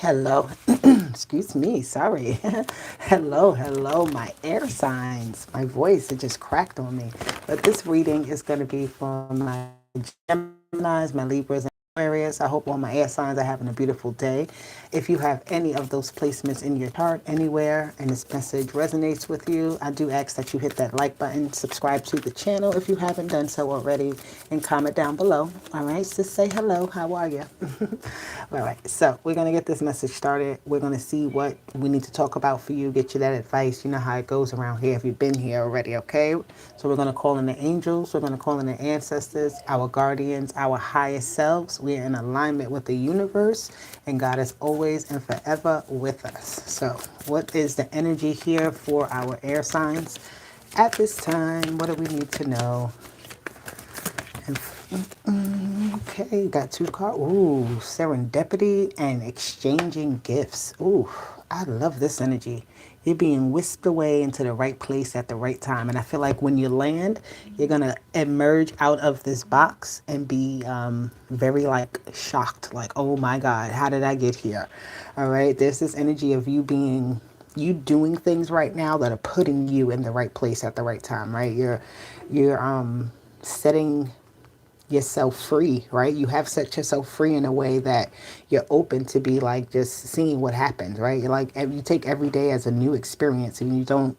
Hello, excuse me, sorry. Hello, my air signs. My voice, it just cracked on me. But this reading is going to be for my Geminis, my Libras, and Aquarius. I hope all my air signs are having a beautiful day. If you have any of those placements in your chart anywhere and this message resonates with you, I do ask that you hit that like button, subscribe to the channel if you haven't done so already, and comment down below. All right, just say hello. How are you? All right, so we're going to get this message started. We're going to see what we need to talk about for you, get you that advice. You know how it goes around here if you've been here already, okay? So we're going to call in the angels. We're going to call in the ancestors, our guardians, our highest selves. We are in alignment with the universe, and God is always and forever with us. So what is the energy here for our air signs at this time? What do we need to know? And okay, got two cards. Ooh, serendipity and exchanging gifts. Ooh, I love this energy. You're being whisked away into the right place at the right time. And I feel like when you land, you're going to emerge out of this box and be very like shocked. Like, oh my God, how did I get here? All right. There's this energy of you doing things right now that are putting you in the right place at the right time, right? You're setting yourself free, right? You have set yourself free in a way that you're open to be like just seeing what happens, right? You're like, you take every day as a new experience and you don't,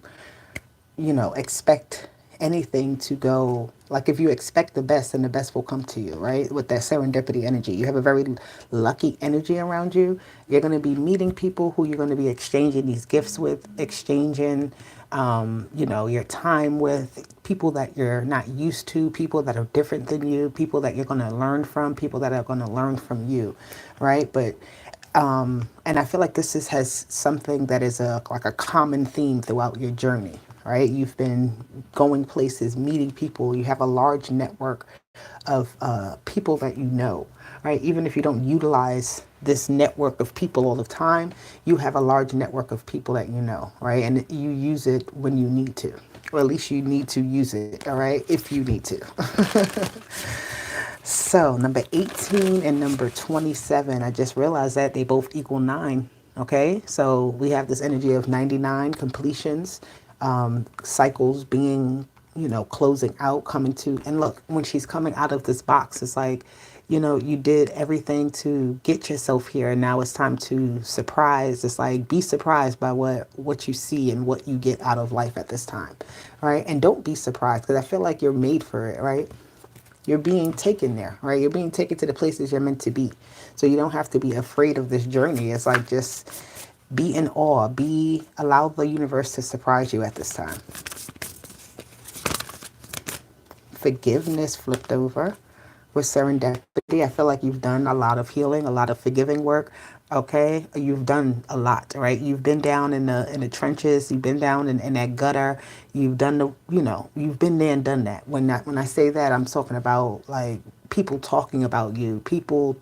expect anything to go like if you expect the best, then the best will come to you, right? With that serendipity energy. You have a very lucky energy around you. You're going to be meeting people who you're going to be exchanging these gifts with, exchanging, your time with people that you're not used to, people that are different than you, people that you're going to learn from, people that are going to learn from you, right? But and I feel like has something that is like a common theme throughout your journey, right? You've been going places, meeting people. You have a large network of people that you know, right? Even if you don't utilize this network of people all the time, you have a large network of people that you know, right? And you use it when you need to, or at least you need to use it, all right? If you need to. So, number 18 and number 27, I just realized that they both equal 9. Okay, so we have this energy of 99 completions, cycles being, closing out, coming to. And look, when she's coming out of this box, it's like, you did everything to get yourself here, and now it's time to surprise. It's like, be surprised by what you see and what you get out of life at this time, right? And don't be surprised because I feel like you're made for it, right? You're being taken there, right? You're being taken to the places you're meant to be. So you don't have to be afraid of this journey. It's like just be in awe. Allow the universe to surprise you at this time. Forgiveness flipped over with serendipity. I feel like you've done a lot of healing, a lot of forgiving work. Okay, you've done a lot, right? You've been down in the trenches. You've been down in that gutter. You've done you've been there and done that. When I say that, I'm talking about like people talking about you, people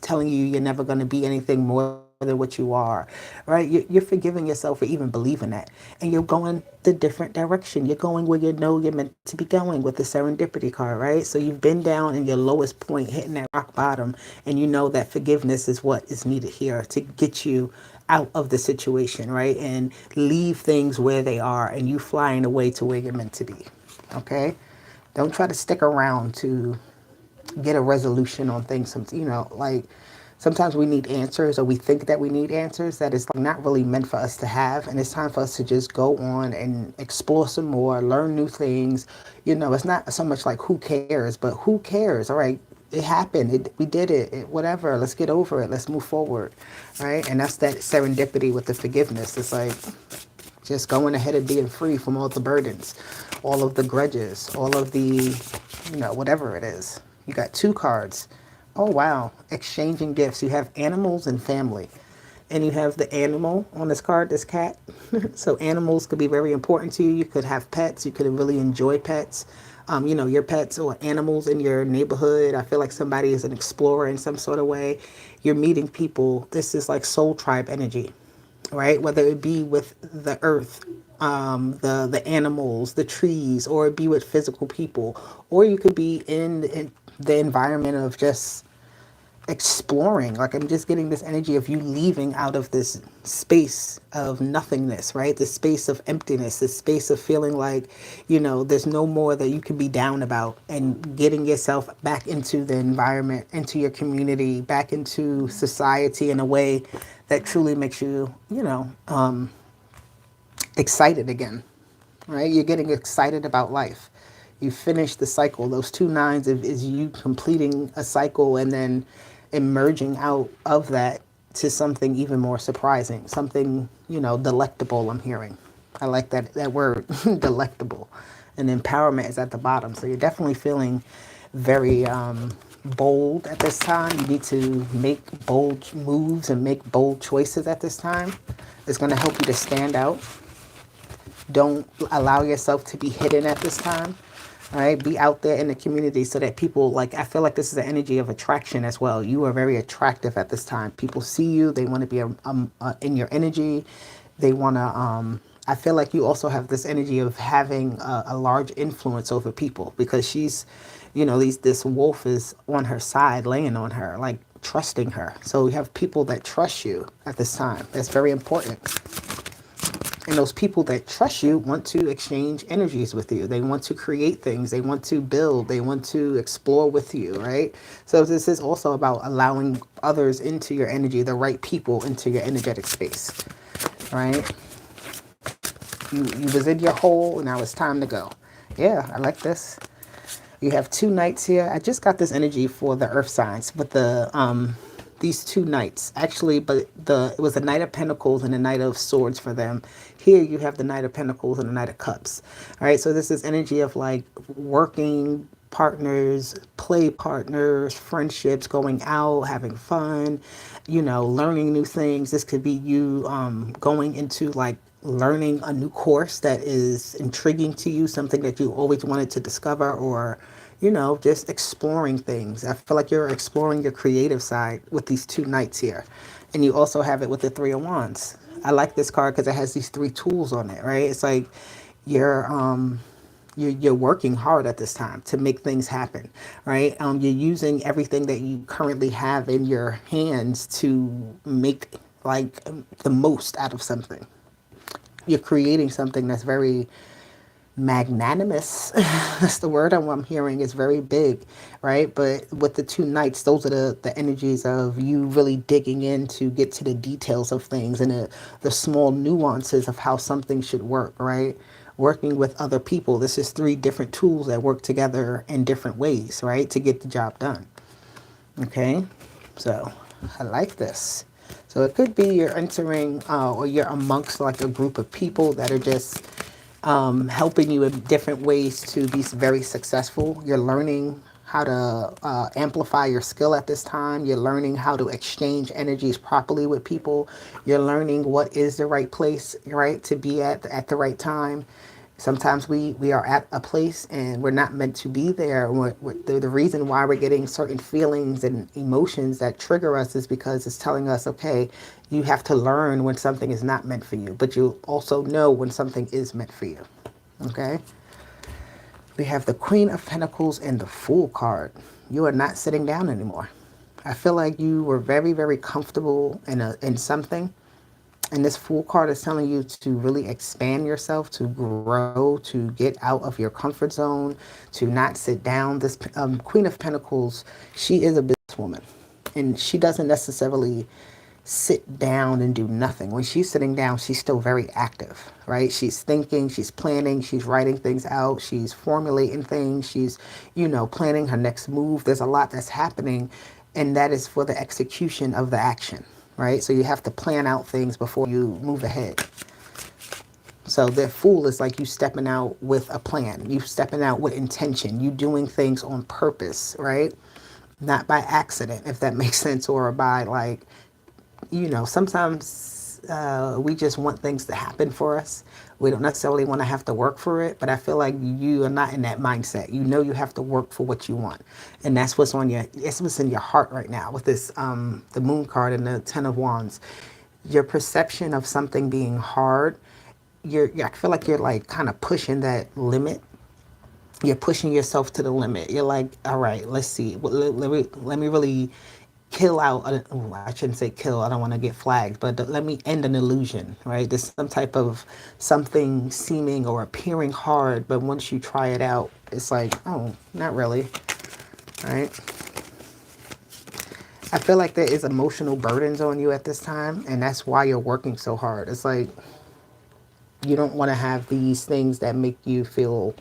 telling you you're never going to be anything more than what you are, right? You're forgiving yourself for even believing that, and you're going the different direction. You're going where you know you're meant to be going with the serendipity card, right? So you've been down in your lowest point, hitting that rock bottom, and you know that forgiveness is what is needed here to get you out of the situation, right? And leave things where they are, and you flying away to where you're meant to be. Okay? Don't try to stick around to get a resolution on things. Like sometimes we need answers, or we think that we need answers that is like not really meant for us to have, and it's time for us to just go on and explore some more, learn new things. It's not so much like who cares, but who cares? All right, it happened. We did it. Whatever. Let's get over it. Let's move forward, right? And that's that serendipity with the forgiveness. It's like just going ahead and being free from all the burdens, all of the grudges, all of the, whatever it is. You got two cards. Oh, wow. Exchanging gifts. You have animals and family. And you have the animal on this card, this cat. So animals could be very important to you. You could have pets. You could really enjoy pets. Your pets or animals in your neighborhood. I feel like somebody is an explorer in some sort of way. You're meeting people. This is like soul tribe energy, right? Whether it be with the earth, the animals, the trees, or it be with physical people, or you could be in the environment of just exploring. Like I'm just getting this energy of you leaving out of this space of nothingness, right? This space of emptiness, this space of feeling like, there's no more that you can be down about, and getting yourself back into the environment, into your community, back into society in a way that truly makes you, excited again, right? You're getting excited about life. You finish the cycle. Those two nines is you completing a cycle and then emerging out of that to something even more surprising, something, delectable, I'm hearing. I like that word, delectable. And empowerment is at the bottom. So you're definitely feeling very bold at this time. You need to make bold moves and make bold choices at this time. It's going to help you to stand out. Don't allow yourself to be hidden at this time. All right, be out there in the community so that people, like, I feel like this is an energy of attraction as well. You are very attractive at this time. People see you, they want to be in your energy. They want to, I feel like you also have this energy of having a large influence over people, because she's, this wolf is on her side, laying on her, like trusting her. So you have people that trust you at this time. That's very important. And those people that trust you want to exchange energies with you. They want to create things. They want to build. They want to explore with you, right? So this is also about allowing others into your energy, the right people into your energetic space, right? You was in your hole, now it's time to go. Yeah, I like this. You have two knights here. I just got this energy for the earth signs, but these two knights actually, but it was a Knight of Pentacles and a Knight of Swords for them. Here you have the Knight of Pentacles and the Knight of Cups. All right, so this is energy of like working partners, play partners, friendships, going out, having fun, learning new things. This could be you going into like learning a new course that is intriguing to you, something that you always wanted to discover, or just exploring things. I feel like you're exploring your creative side with these two knights here. And you also have it with the Three of Wands. I like this card because it has these three tools on it, right? It's like you're working hard at this time to make things happen, right? You're using everything that you currently have in your hands to make like the most out of something. You're creating something that's very magnanimous. That's the word I'm hearing. Is very big, right? But with the two knights, those are the energies of you really digging in to get to the details of things and the small nuances of how something should work, right? Working with other people. This is three different tools that work together in different ways, right? To get the job done. Okay, so I like this. So it could be you're entering or you're amongst like a group of people that are just helping you in different ways to be very successful. You're learning how to amplify your skill at this time. You're learning how to exchange energies properly with people. You're learning what is the right place, right, to be at the right time. Sometimes we are at a place and we're not meant to be there. The reason why we're getting certain feelings and emotions that trigger us is because it's telling us, okay, you have to learn when something is not meant for you, but you also know when something is meant for you. Okay? We have the Queen of Pentacles and the Fool card. You are not sitting down anymore. I feel like you were very, very comfortable in something. And this Fool card is telling you to really expand yourself, to grow, to get out of your comfort zone, to not sit down. This Queen of Pentacles, she is a businesswoman. And she doesn't necessarily sit down and do nothing. When she's sitting down, she's still very active, right? She's thinking, she's planning, she's writing things out, she's formulating things, she's, planning her next move. There's a lot that's happening, and that is for the execution of the action, right? So you have to plan out things before you move ahead. So the Fool is like you stepping out with a plan, you stepping out with intention, you doing things on purpose, right? Not by accident, if that makes sense, or by like, sometimes we just want things to happen for us. We don't necessarily want to have to work for it, but I feel like you are not in that mindset. You have to work for what you want. And that's what's it's what's in your heart right now with this, the Moon card and the Ten of Wands. Your perception of something being hard, I feel like you're like kind of pushing that limit. You're pushing yourself to the limit. You're like, all right, let's see. Let me really kill out, I shouldn't say kill, I don't want to get flagged, but let me end an illusion, right? There's some type of something seeming or appearing hard, but once you try it out, it's like, oh, not really, right? I feel like there is emotional burdens on you at this time, and that's why you're working so hard. It's like you don't want to have these things that make you feel,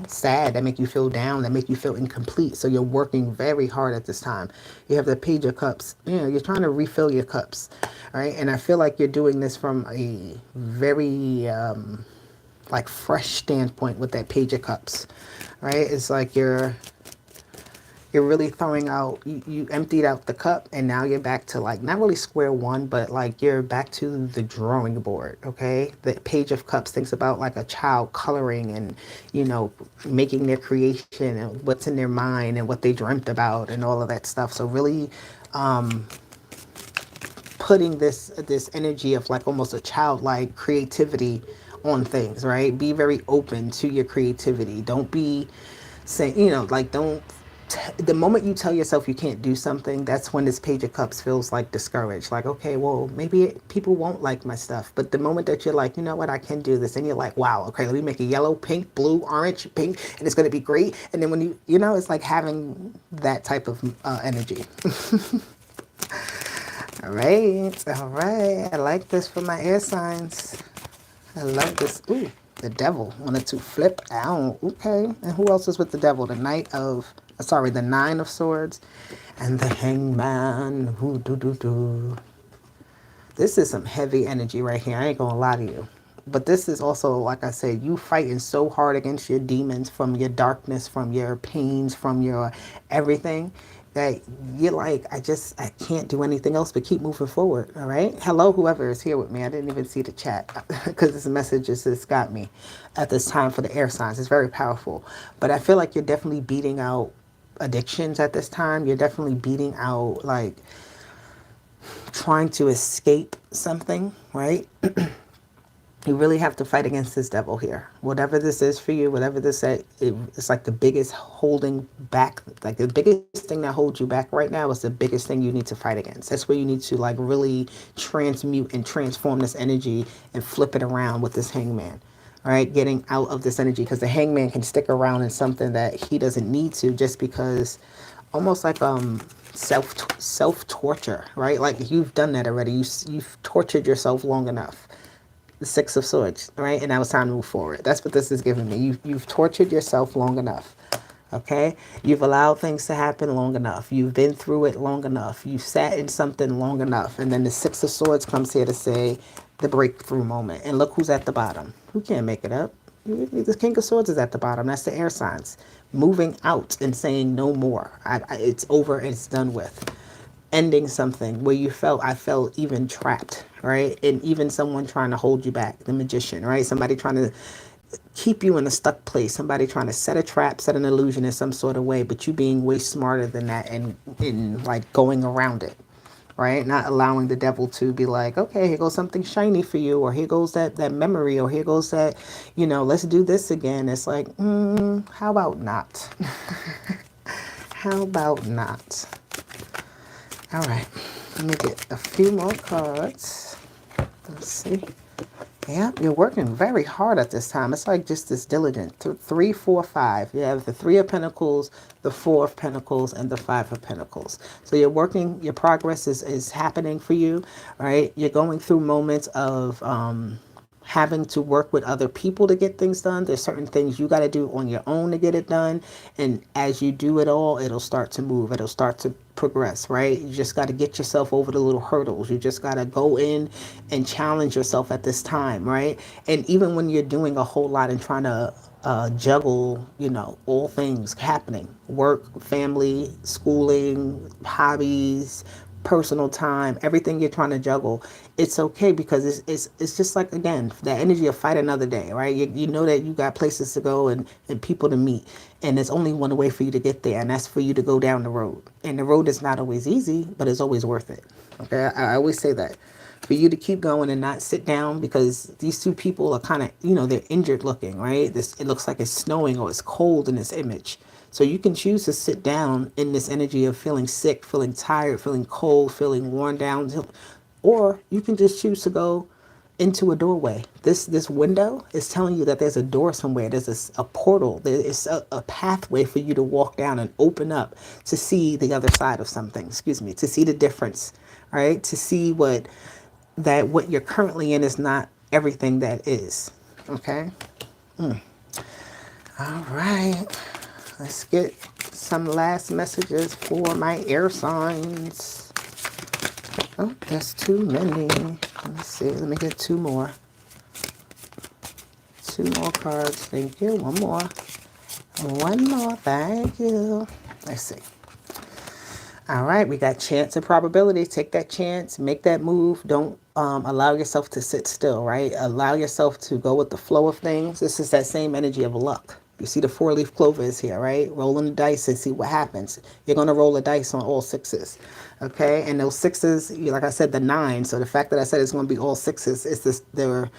sad, that make you feel down, that make you feel incomplete. So you're working very hard at this time. You have the Page of Cups. You're trying to refill your cups, right? And I feel like you're doing this from a very like fresh standpoint with that Page of Cups, right? It's like you're really throwing out, you emptied out the cup, and now you're back to like not really square one, but like you're back to the drawing board. Okay, the Page of Cups thinks about like a child coloring and making their creation and what's in their mind and what they dreamt about and all of that stuff. So really putting this energy of like almost a childlike creativity on things, right? Be very open to your creativity. Don't be saying, like, don't the moment you tell yourself you can't do something, that's when this Page of Cups feels like discouraged. Like, okay, well, maybe people won't like my stuff. But the moment that you're like, you know what, I can do this, and you're like, wow, okay, let me make a yellow, pink, blue, orange, pink, and it's going to be great. And then when it's like having that type of energy. All right, all right. I like this for my air signs. I love this. Ooh, the devil wanted to flip out. Okay. And who else is with the devil? The the Nine of Swords and the Hangman. Ooh, do. This is some heavy energy right here. I ain't gonna lie to you. But this is also, like I said, you fighting so hard against your demons, from your darkness, from your pains, from your everything, that you're like, I can't do anything else but keep moving forward. All right. Hello, whoever is here with me. I didn't even see the chat because this message just got me at this time for the air signs. It's very powerful. But I feel like you're definitely beating out addictions at this time. You're definitely beating out, like, trying to escape something, right? You really have to fight against this devil here. Whatever this is for you, whatever this is, it's like the biggest holding back, like the biggest thing that holds you back right now is the biggest thing you need to fight against. That's where you need to like really transmute and transform this energy and flip it around with this Hangman. All right, getting out of this energy, because the Hangman can stick around in something that he doesn't need to, just because, almost like self torture, right? Like you've done that already. You've tortured yourself long enough. The Six of Swords, right? And now it's time to move forward. That's what this is giving me. You've tortured yourself long enough, okay? You've allowed things to happen long enough. You've been through it long enough. You've sat in something long enough. And then the Six of Swords comes here to say the breakthrough moment. And look who's at the bottom. Who can't make it up? The King of Swords is at the bottom. That's the air signs. Moving out and saying no more. It's over and it's done with. Ending something where I felt even trapped, right? And even someone trying to hold you back, the Magician, right? Somebody trying to keep you in a stuck place, somebody trying to set a trap, set an illusion in some sort of way, but you being way smarter than that and in like going around it, right? Not allowing the devil to be like, okay, here goes something shiny for you, or here goes that memory, or here goes that, let's do this again. It's like, how about not? How about not? All right, let me get a few more cards. Let's see. Yeah, you're working very hard at this time. It's like just this diligent. 3, 4, 5. You have the 3 of Pentacles, the 4 of Pentacles, and the 5 of Pentacles. So you're working, your progress is happening for you, right? You're going through moments of having to work with other people to get things done. There's certain things you got to do on your own to get it done. And as you do it all, it'll start to move. It'll start to progress, right? You just got to get yourself over the little hurdles. You just got to go in and challenge yourself at this time, right? And even when you're doing a whole lot and trying to juggle, all things happening, work, family, schooling, hobbies, personal time, everything you're trying to juggle, it's okay, because it's just like, again, that energy of fight another day, right? You know that you got places to go and people to meet, and there's only one way for you to get there, and that's for you to go down the road. And the road is not always easy, but it's always worth it. Okay, I always say that. For you to keep going and not sit down, because these two people are kind of, they're injured looking, right? It looks like it's snowing or it's cold in this image. So you can choose to sit down in this energy of feeling sick, feeling tired, feeling cold, feeling worn down, or you can just choose to go into a doorway. This window is telling you that there's a door somewhere. There's a portal. There's a pathway for you to walk down and open up to see the other side of something. Excuse me. To see the difference, right? To see what you're currently in is not everything that is. Okay. All right. Let's get some last messages for my air signs. Oh, that's too many. Let me see. Let me get two more. Two more cards. Thank you. One more. One more. Thank you. Let's see. All right. We got chance and probability. Take that chance. Make that move. Don't allow yourself to sit still, right? Allow yourself to go with the flow of things. This is that same energy of luck. You see the four-leaf clover is here, right? Rolling the dice and see what happens. You're going to roll the dice on all sixes, okay? And those sixes, like I said, the nine. So the fact that I said it's going to be all sixes is the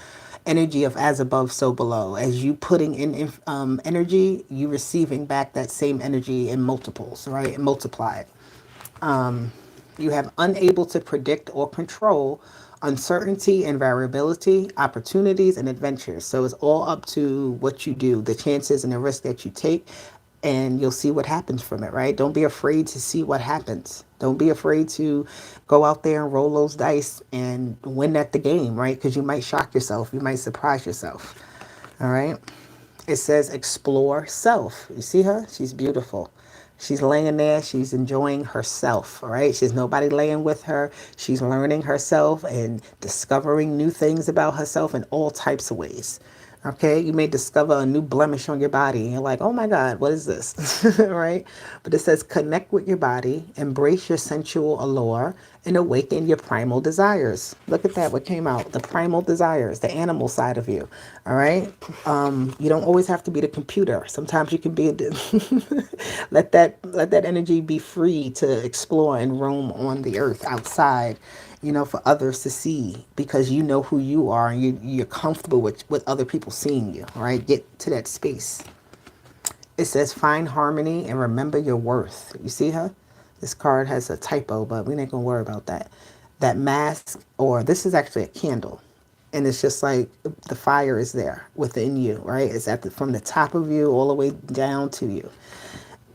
energy of as above, so below. As you putting in energy, you receiving back that same energy in multiples, right? Multiplied. You have unable to predict or control uncertainty and variability, opportunities and adventures. So it's all up to what you do, the chances and the risk that you take, and you'll see what happens from it, right? Don't be afraid to see what happens. Don't be afraid to go out there and roll those dice and win at the game, right? Because you might shock yourself. You might surprise yourself. All right. It says explore self. You see her? She's beautiful. She's laying there. She's enjoying herself. All right. She's nobody laying with her. She's learning herself and discovering new things about herself in all types of ways. Okay, you may discover a new blemish on your body. And you're like, oh my God, what is this? Right? But it says connect with your body, embrace your sensual allure, and awaken your primal desires. Look at that, what came out. The primal desires, the animal side of you. All right? You don't always have to be the computer. Sometimes you can be let that energy be free to explore and roam on the earth outside, for others to see, because you know who you are and you're comfortable with other people seeing you, right? Get to that space. It says find harmony and remember your worth. You see her? This card has a typo, but we ain't gonna worry about that. That mask, or this is actually a candle. And it's just like the fire is there within you, right? It's from the top of you all the way down to you.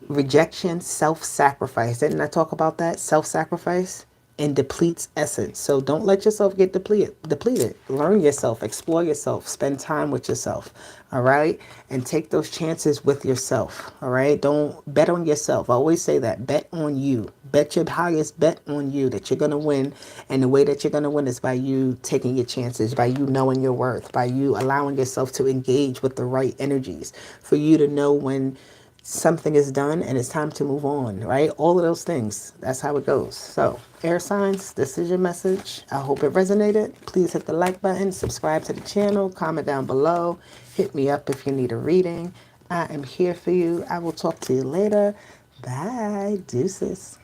Rejection, self-sacrifice. Didn't I talk about that? Self-sacrifice and depletes essence. So don't let yourself get depleted. Learn yourself, explore yourself, spend time with yourself. All right. And take those chances with yourself. All right. Don't bet on yourself. I always say that. Bet on you. Bet your highest bet on you that you're going to win. And the way that you're going to win is by you taking your chances, by you knowing your worth, by you allowing yourself to engage with the right energies, for you to know when something is done and it's time to move on, right? All of those things. That's how it goes. So, air signs, this is your message. I hope it resonated. Please hit the like button, subscribe to the channel, comment down below, hit me up if you need a reading. I am here for you. I will talk to you later. Bye. Deuces.